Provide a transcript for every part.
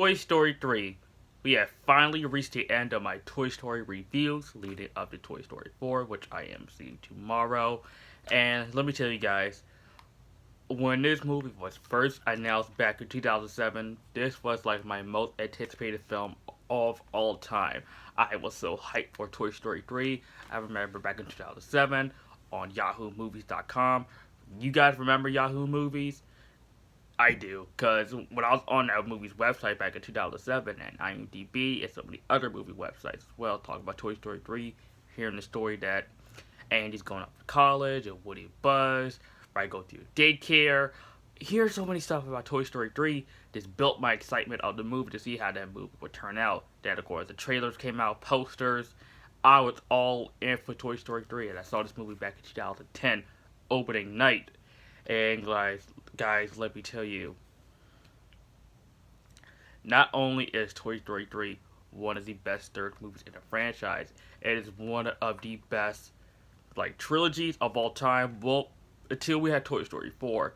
Toy Story 3. We have finally reached the end of my Toy Story reviews leading up to Toy Story 4, which I am seeing tomorrow. And let me tell you guys, when this movie was first announced back in 2007, this was like my most anticipated film of all time. I was so hyped for Toy Story 3. I remember back in 2007 on YahooMovies.com. You guys remember Yahoo Movies? I do, because when I was on that movie's website back in 2007 and IMDb and so many other movie websites as well, talking about Toy Story 3, hearing the story that Andy's going off to college and Woody and Buzz, right, go through daycare. Here's so many stuff about Toy Story 3. This built my excitement of the movie to see how that movie would turn out. Then, of course, the trailers came out, posters. I was all in for Toy Story 3, and I saw this movie back in 2010, opening night. And guys, let me tell you, not only is Toy Story 3 one of the best third movies in the franchise, it is one of the best trilogies of all time. Well, until we had Toy Story 4.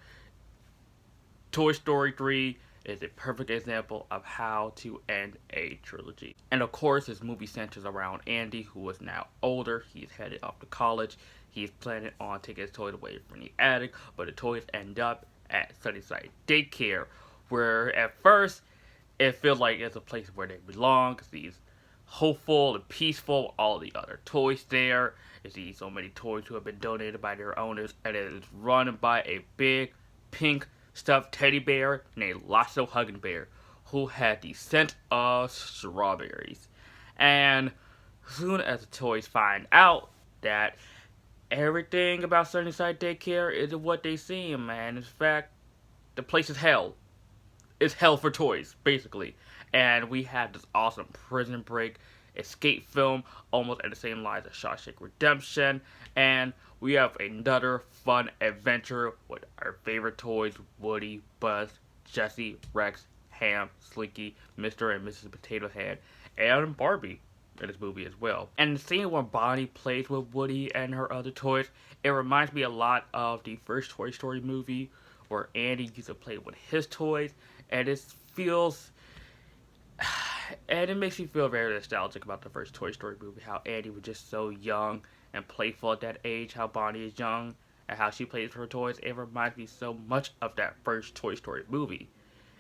Toy Story 3 is a perfect example of how to end a trilogy. And of course, this movie centers around Andy, who is now older. He's headed off to college. He's planning on taking his toys away from the attic, but the toys end up at Sunnyside Daycare, where at first it feels like it's a place where they belong, because he's hopeful and peaceful, all the other toys there. You see so many toys who have been donated by their owners, and it is run by a big pink stuffed teddy bear named Lasso Hugging Bear, who had the scent of strawberries. And soon as the toys find out that everything about Sunnyside Daycare isn't what they seem, man. In fact, the place is hell. It's hell for toys, basically. And we have this awesome prison break escape film, almost at the same lines as Shawshank Redemption. And we have another fun adventure with our favorite toys, Woody, Buzz, Jessie, Rex, Ham, Slinky, Mr. and Mrs. Potato Head, and Barbie in this movie as well. And the scene where Bonnie plays with Woody and her other toys, it reminds me a lot of the first Toy Story movie, where Andy used to play with his toys, and it feels, and it makes me feel very nostalgic about the first Toy Story movie, how Andy was just so young and playful at that age, how Bonnie is young, and how she plays with her toys. It reminds me so much of that first Toy Story movie.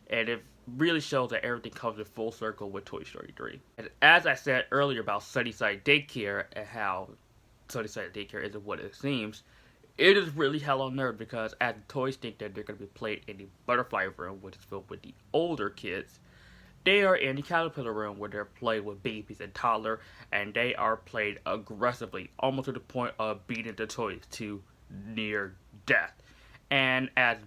And it really shows that everything comes in full circle with Toy Story 3. And as I said earlier about Sunnyside Daycare and how Sunnyside Daycare isn't what it seems, it is really hell on earth, because as the toys think that they're going to be played in the butterfly room, which is filled with the older kids, they are in the caterpillar room where they're played with babies and toddlers, and they are played aggressively, almost to the point of beating the toys to near death. And as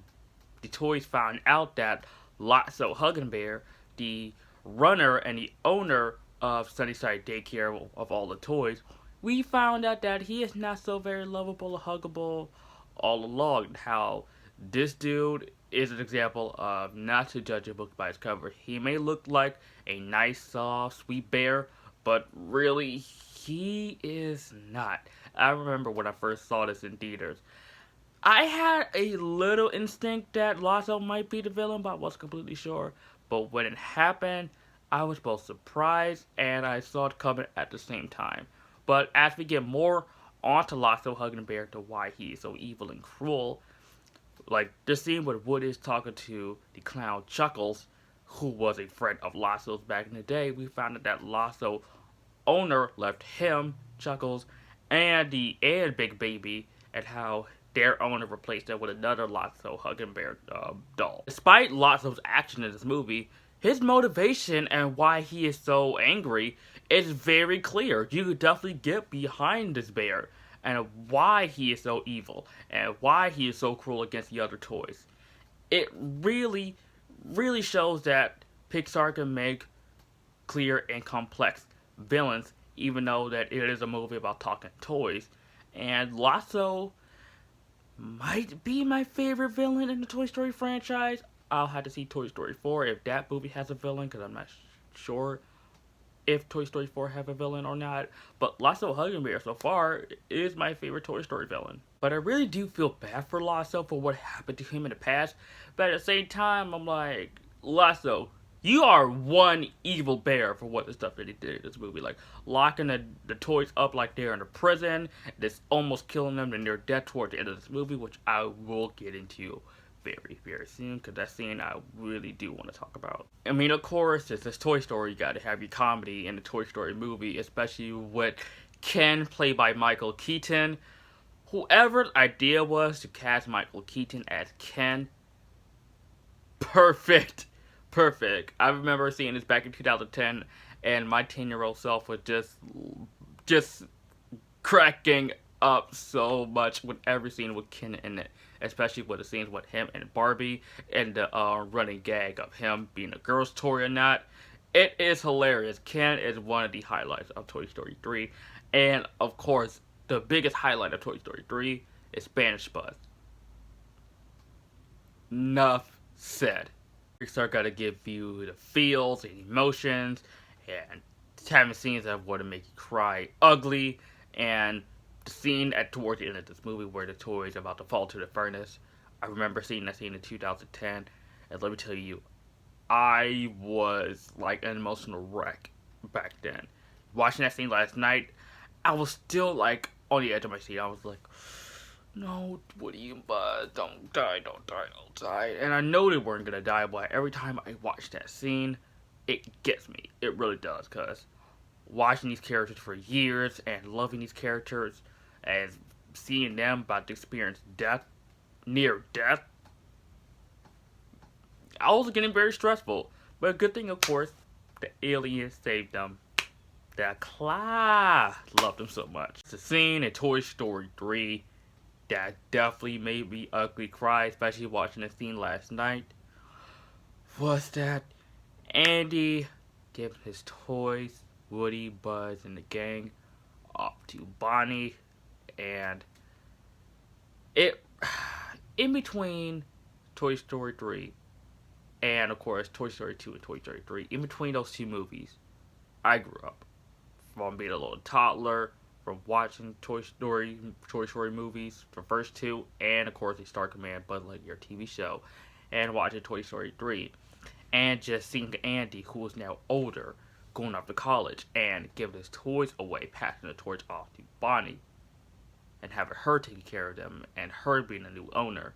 the toys found out that Lotso Hugging Bear, the runner and the owner of Sunnyside Daycare of all the toys, we found out that he is not so very lovable or huggable all along. How this dude is an example of not to judge a book by its cover. He may look like a nice, soft, sweet bear, but really, he is not. I remember when I first saw this in theaters, I had a little instinct that Lotso might be the villain, but I wasn't completely sure. But when it happened, I was both surprised and I saw it coming at the same time. But as we get more onto Lotso Hugging Bear, to why he is so evil and cruel, like the scene where Woody is talking to the clown Chuckles, who was a friend of Lotso's back in the day, we found out that Lotso owner left him, Chuckles, and Big Baby, and how their owner replaced them with another Lotso Hugging Bear doll. Despite Lotso's action in this movie, his motivation and why he is so angry is very clear. You could definitely get behind this bear and why he is so evil and why he is so cruel against the other toys. It really, really shows that Pixar can make clear and complex villains, even though that it is a movie about talking toys. And Lotso might be my favorite villain in the Toy Story franchise. I'll have to see Toy Story 4 if that movie has a villain, because I'm not sure if Toy Story 4 have a villain or not. But Lotso Hugging Bear so far is my favorite Toy Story villain. But I really do feel bad for Lotso for what happened to him in the past. But at the same time, I'm like, Lotso, You are one evil bear for what the stuff that he did in this movie. Like, locking the toys up like they're in a prison, that's almost killing them, and they're dead towards the end of this movie, which I will get into very, very soon, because that scene I really do want to talk about. I mean, of course, it's this Toy Story, you gotta have your comedy in the Toy Story movie, especially with Ken, played by Michael Keaton. Whoever's idea was to cast Michael Keaton as Ken, perfect. Perfect. I remember seeing this back in 2010, and my 10-year-old self was just cracking up so much with every scene with Ken in it, especially with the scenes with him and Barbie, and the running gag of him being a girl's toy or not. It is hilarious. Ken is one of the highlights of Toy Story 3, and of course, the biggest highlight of Toy Story 3 is Spanish Buzz. Enough said. Pixar got to give you the feels and emotions, and having scenes that would make you cry ugly, and the scene towards the end of this movie where the toy is about to fall to the furnace. I remember seeing that scene in 2010, and let me tell you, I was like an emotional wreck back then. Watching that scene last night, I was still like on the edge of my seat. I was like, no, Woody and Buzz, don't die, don't die, don't die. And I know they weren't gonna die, but every time I watch that scene, it gets me. It really does, because watching these characters for years and loving these characters and seeing them about to experience death, near death, I was getting very stressful. But a good thing, of course, the aliens saved them. That Clyde loved them so much. The scene in Toy Story 3 that definitely made me ugly cry, especially watching the scene last night, was that Andy gave his toys, Woody, Buzz, and the gang, up to Bonnie, and it, in between Toy Story 3 and, of course, Toy Story 2 and Toy Story 3, in between those two movies, I grew up. From being a little toddler, from watching Toy Story movies, the first two, and of course the Star Command Buzz Lightyear TV show, and watching Toy Story 3, and just seeing Andy, who is now older, going off to college, and giving his toys away, passing the toys off to Bonnie, and having her taking care of them, and her being a new owner.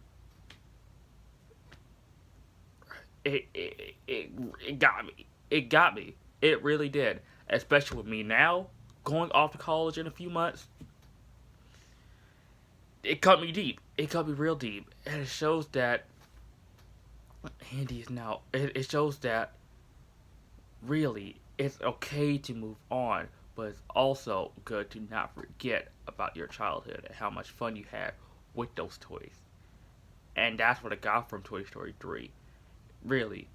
It got me. It got me. It really did. Especially with me now, going off to college in a few months. It cut me deep. It cut me real deep. And it shows that Andy is now... It shows that, really, it's okay to move on. But it's also good to not forget about your childhood and how much fun you had with those toys. And that's what I got from Toy Story 3. Really.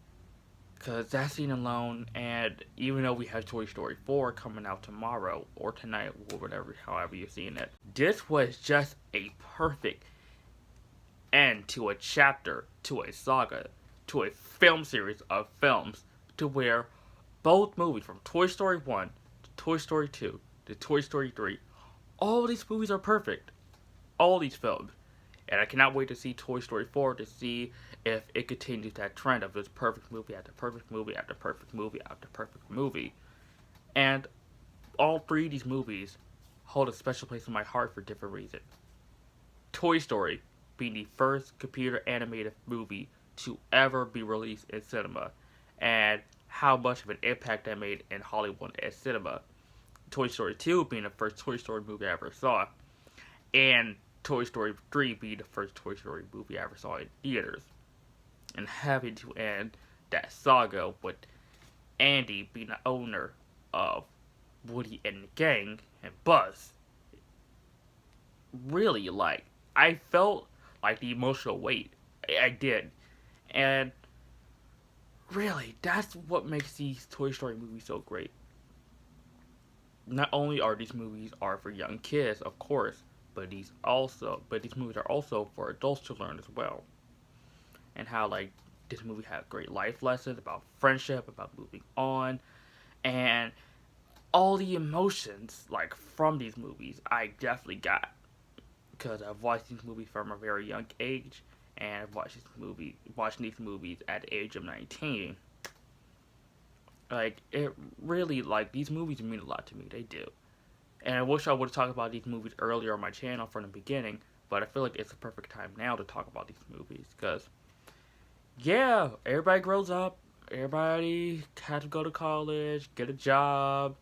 Because that scene alone, and even though we have Toy Story 4 coming out tomorrow, or tonight, or whatever, however you're seeing it, this was just a perfect end to a chapter, to a saga, to a film series of films, to where both movies, from Toy Story 1, to Toy Story 2, to Toy Story 3, all these movies are perfect. All these films. And I cannot wait to see Toy Story 4 to see if it continues that trend of this perfect movie after perfect movie after perfect movie after perfect movie. And all three of these movies hold a special place in my heart for different reasons. Toy Story being the first computer animated movie to ever be released in cinema, and how much of an impact that made in Hollywood and cinema. Toy Story 2 being the first Toy Story movie I ever saw, and Toy Story 3 being the first Toy Story movie I ever saw in theaters. And having to end that saga with Andy being the owner of Woody and the gang and Buzz. Really, like, I felt like the emotional weight. I did. And really, that's what makes these Toy Story movies so great. Not only are these movies for young kids, of course, but these movies are also for adults to learn as well. And how, like, this movie had great life lessons about friendship, about moving on, and all the emotions, like, from these movies, I definitely got. Because I've watched these movies from a very young age, and I've watching these movies at the age of 19. Like, it really, like, these movies mean a lot to me. They do. And I wish I would have talked about these movies earlier on my channel from the beginning, but I feel like it's the perfect time now to talk about these movies. Because, yeah, everybody grows up, everybody has to go to college, get a job,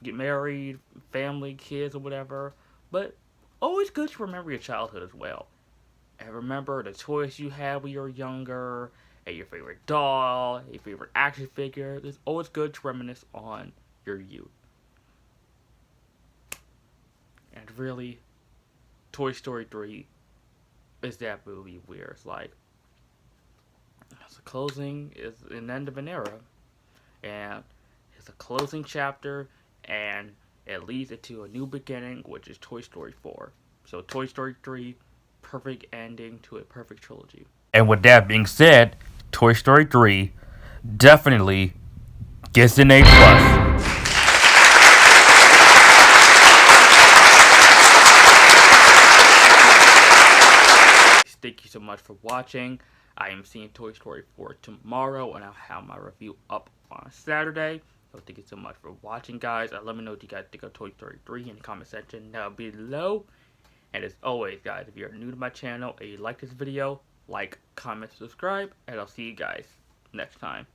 get married, family, kids, or whatever. But always good to remember your childhood as well. And remember the toys you had when you were younger, and your favorite doll, your favorite action figure. It's always good to reminisce on your youth. And really, Toy Story 3 is that movie where it's like, it's a closing, it's an end of an era, and it's a closing chapter, and it leads into a new beginning, which is Toy Story 4. So Toy Story 3, perfect ending to a perfect trilogy. And with that being said, Toy Story 3 definitely gets an A plus. Thank you so much for watching. I am seeing Toy Story 4 tomorrow, and I'll have my review up on Saturday. So thank you so much for watching, guys. Let me know what you guys think of Toy Story 3 in the comment section down below. And as always, guys, if you're new to my channel and you like this video, like, comment, subscribe, and I'll see you guys next time.